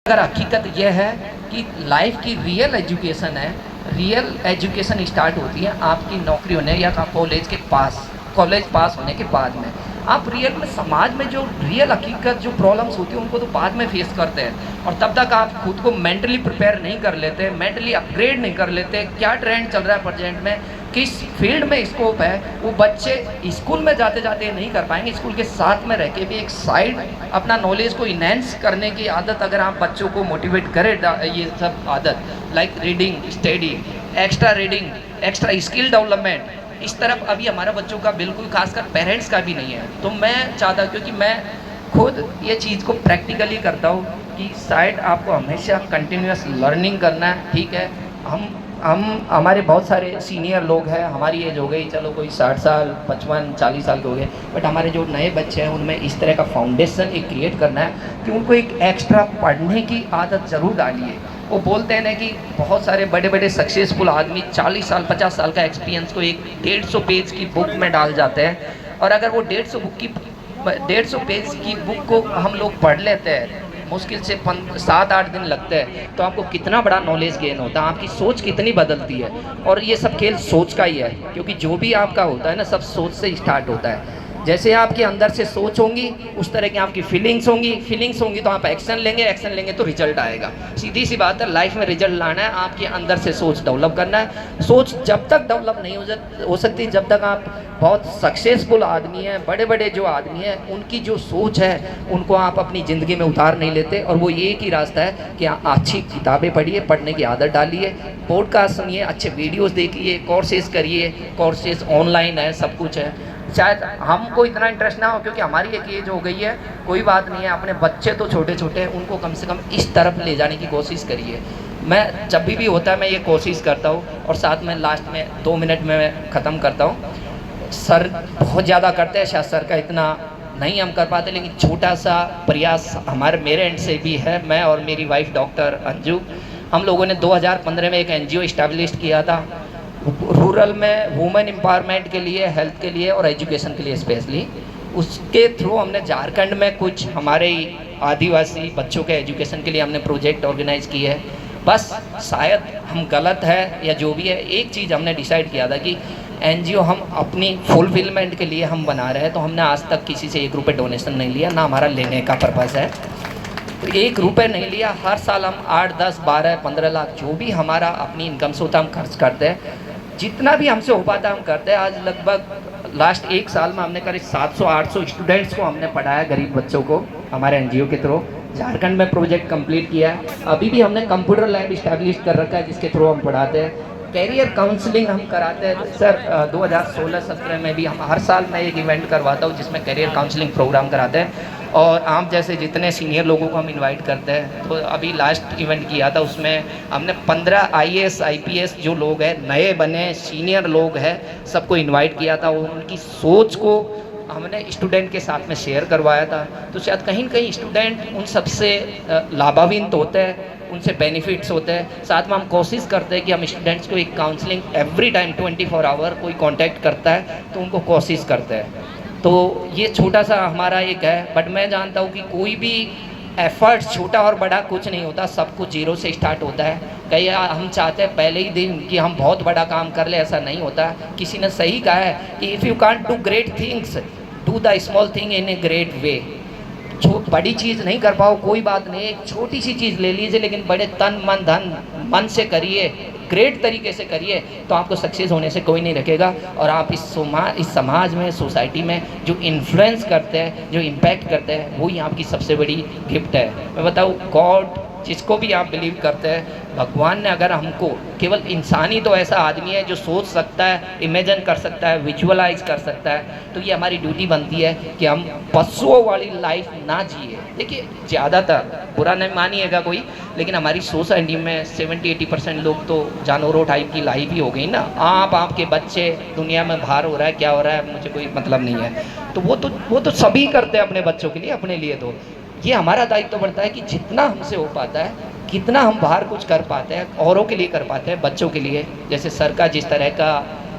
अगर हकीकत यह है कि लाइफ की रियल एजुकेशन है, रियल एजुकेशन स्टार्ट होती है आपकी नौकरी होने या कॉलेज पास होने के बाद में। आप रियल में समाज में जो रियल हकीकत जो प्रॉब्लम्स होती है उनको तो बाद में फेस करते हैं, और तब तक आप खुद को मेंटली प्रिपेयर नहीं कर लेते, मेंटली अपग्रेड नहीं कर लेते। क्या ट्रेंड चल रहा है प्रेजेंट में, किस फील्ड में स्कोप है, वो बच्चे स्कूल में जाते जाते नहीं कर पाएंगे। स्कूल के साथ में रह के भी एक साइड अपना नॉलेज को इन्हेंस करने की आदत अगर आप बच्चों को मोटिवेट करें, ये सब आदत like reading, study, extra reading, extra skill development, इस तरफ अभी हमारा बच्चों का बिल्कुल, खासकर पेरेंट्स का भी नहीं है। तो मैं चाहता, क्योंकि मैं खुद ये चीज़ को प्रैक्टिकली करता हूँ कि शायद आपको हमेशा कंटिन्यूस लर्निंग करना है। ठीक है, हम हमारे बहुत सारे सीनियर लोग हैं, हमारी एज हो गई, चलो कोई 60 साल 55 40 साल के हो गए, बट हमारे जो नए बच्चे हैं उनमें इस तरह का फाउंडेशन एक क्रिएट करना है कि उनको एक एक्स्ट्रा पढ़ने की आदत ज़रूर डालिए। वो बोलते हैं ना कि बहुत सारे बड़े बड़े सक्सेसफुल आदमी 40 साल 50 साल का एक्सपीरियंस को एक 150 पेज की बुक में डाल जाते हैं, और अगर वो 150 पेज की बुक को हम लोग पढ़ लेते हैं, मुश्किल से 7-8 दिन लगते हैं, तो आपको कितना बड़ा नॉलेज गेन होता है, आपकी सोच कितनी बदलती है। और ये सब खेल सोच का ही है, क्योंकि जो भी आपका होता है ना, सब सोच से स्टार्ट होता है। जैसे आपके अंदर से सोच होंगी उस तरह की आपकी फीलिंग्स होंगी तो आप एक्शन लेंगे तो रिजल्ट आएगा। सीधी सी बात है, लाइफ में रिजल्ट लाना है, आपके अंदर से सोच डेवलप करना है। सोच जब तक डेवलप नहीं हो सकती जब तक आप बहुत सक्सेसफुल आदमी हैं, बड़े बड़े जो आदमी हैं, उनकी जो सोच है उनको आप अपनी ज़िंदगी में उतार नहीं लेते। और वो एक ही रास्ता है कि आप अच्छी किताबें पढ़िए, पढ़ने की आदत डालिए, पॉडकास्ट सुनिए, अच्छे वीडियोस देखिए, कोर्सेज करिए, कोर्सेज ऑनलाइन है, सब कुछ है। शायद हमको इतना इंटरेस्ट ना हो क्योंकि हमारी एक एज हो गई है, कोई बात नहीं है, अपने बच्चे तो छोटे छोटे हैं, उनको कम से कम इस तरफ ले जाने की कोशिश करिए। मैं जब भी होता है मैं ये कोशिश करता हूँ, और साथ में लास्ट में 2 मिनट में मैं ख़त्म करता हूँ। सर बहुत ज़्यादा करते हैं, शायद सर का इतना नहीं हम कर पाते, लेकिन छोटा सा प्रयास मेरे एंड से भी है। मैं और मेरी वाइफ डॉक्टर अंजू, हम लोगों ने 2015 में एक NGO इस्टेब्लिश किया था रूरल में वुमेन एम्पावरमेंट के लिए, हेल्थ के लिए और एजुकेशन के लिए स्पेशली। उसके थ्रू हमने झारखंड में कुछ हमारे आदिवासी बच्चों के एजुकेशन के लिए हमने प्रोजेक्ट ऑर्गेनाइज़ किए हैं। बस शायद हम गलत है या जो भी है, एक चीज़ हमने डिसाइड किया था कि NGO हम अपनी फुलफिलमेंट के लिए हम बना रहे हैं, तो हमने आज तक किसी से 1 रुपये डोनेशन नहीं लिया, ना हमारा लेने का पर्पज़ है। तो 1 रुपये नहीं लिया। हर साल हम 8, 10, 12, 15 लाख जो भी हमारा अपनी इनकम से होता है हम खर्च करते हैं, जितना भी हमसे हो पाता है हम करते हैं। आज लगभग लास्ट 1 साल में हमने करीब 700-800 स्टूडेंट्स को हमने पढ़ाया, गरीब बच्चों को, हमारे NGO के थ्रू। झारखंड में प्रोजेक्ट कंप्लीट किया है। अभी भी हमने कंप्यूटर लैब इस्टेब्लिश कर रखा है जिसके थ्रू हम पढ़ाते हैं। कैरियर काउंसलिंग हम कराते हैं सर। 2016-17 में भी हम हर साल मैं एक इवेंट करवाता हूँ जिसमें कैरियर काउंसलिंग प्रोग्राम कराते हैं, और आप जैसे जितने सीनियर लोगों को हम इनवाइट करते हैं। तो अभी लास्ट इवेंट किया था, उसमें हमने 15 IAS IPS जो लोग हैं, नए बने सीनियर लोग हैं, सबको इनवाइट किया था। उनकी सोच को हमने स्टूडेंट के साथ में शेयर करवाया था। तो शायद कहीं न कहीं स्टूडेंट उन सबसे लाभान्वित होते हैं, उनसे बेनिफिट्स होते हैं। साथ में हम कोशिश करते हैं कि हम स्टूडेंट्स को एक काउंसलिंग एवरी टाइम 24 आवर कोई कांटेक्ट करता है तो उनको कोशिश करते हैं। तो ये छोटा सा हमारा एक है, बट मैं जानता हूँ कि कोई भी एफर्ट्स, छोटा और बड़ा कुछ नहीं होता, सब कुछ जीरो से स्टार्ट होता है। कई हम चाहते हैं पहले ही दिन कि हम बहुत बड़ा काम कर ले, ऐसा नहीं होता। किसी ने सही कहा है कि if you can't do great things, do the small thing in a great way. जो बड़ी चीज़ नहीं कर पाओ कोई बात नहीं, एक छोटी सी चीज़ ले लीजिए, लेकिन बड़े तन मन धन मन से करिए, ग्रेट तरीके से करिए, तो आपको सक्सेस होने से कोई नहीं रखेगा। और आप इस समाज में, सोसाइटी में जो इन्फ्लुएंस करते हैं, जो इम्पैक्ट करते हैं, वही आपकी सबसे बड़ी गिफ्ट है। मैं बताऊँ, गॉड जिसको भी आप बिलीव करते हैं, भगवान ने अगर हमको, केवल इंसान ही तो ऐसा आदमी है जो सोच सकता है, इमेजिन कर सकता है, विजुअलाइज कर सकता है, तो ये हमारी ड्यूटी बनती है कि हम पशुओं वाली लाइफ ना जिए। देखिए, ज़्यादातर बुरा नहीं मानिएगा कोई, लेकिन हमारी सोसाइटी में 70-80% लोग तो जानवरों टाइप की लाइफ ही हो गई ना। आपके बच्चे दुनिया में बाहर हो रहा है, क्या हो रहा है, मुझे कोई मतलब नहीं है। तो वो तो सभी करते हैं अपने बच्चों के लिए, अपने लिए। तो ये हमारा दायित्व तो बनता है कि जितना हमसे हो पाता है, कितना हम बाहर कुछ कर पाते हैं, औरों के लिए कर पाते हैं, बच्चों के लिए। जैसे सर का जिस तरह का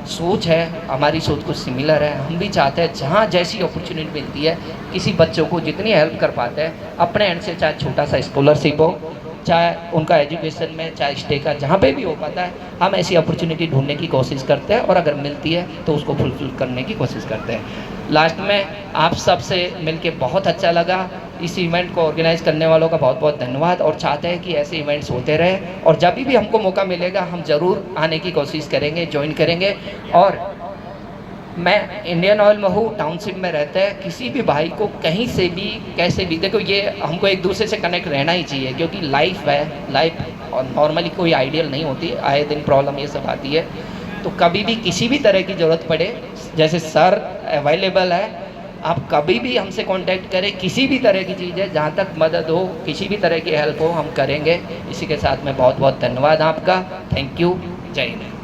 सोच है, हमारी सोच कुछ सिमिलर है। हम भी चाहते हैं जहाँ जैसी अपॉर्चुनिटी मिलती है, किसी बच्चों को जितनी हेल्प कर पाते हैं अपने एंड से, चाहे छोटा सा स्कॉलरशिप हो, चाहे उनका एजुकेशन में, चाहे स्टे का, जहाँ पे भी हो पाता है हम ऐसी अपॉर्चुनिटी ढूंढने की कोशिश करते हैं और अगर मिलती है तो उसको फुलफिल करने की कोशिश करते हैं। लास्ट में आप सब से मिलके बहुत अच्छा लगा। इस इवेंट को ऑर्गेनाइज करने वालों का बहुत बहुत धन्यवाद और चाहते हैं कि ऐसे इवेंट्स होते रहे और जब भी हमको मौका मिलेगा हम ज़रूर आने की कोशिश करेंगे, ज्वाइन करेंगे। और मैं इंडियन ऑयल महू टाउनशिप में रहते हैं, किसी भी भाई को कहीं से भी कैसे भी, देखो ये हमको एक दूसरे से कनेक्ट रहना ही चाहिए क्योंकि लाइफ है, लाइफ और नॉर्मली कोई आइडियल नहीं होती, आए दिन प्रॉब्लम ये सब आती है। तो कभी भी किसी भी तरह की ज़रूरत पड़े, जैसे सर अवेलेबल है, आप कभी भी हमसे कांटेक्ट करें, किसी भी तरह की चीज़ है, जहाँ तक मदद हो, किसी भी तरह की हेल्प हो हम करेंगे। इसी के साथ में बहुत बहुत धन्यवाद आपका। Thank you. जय हिंद।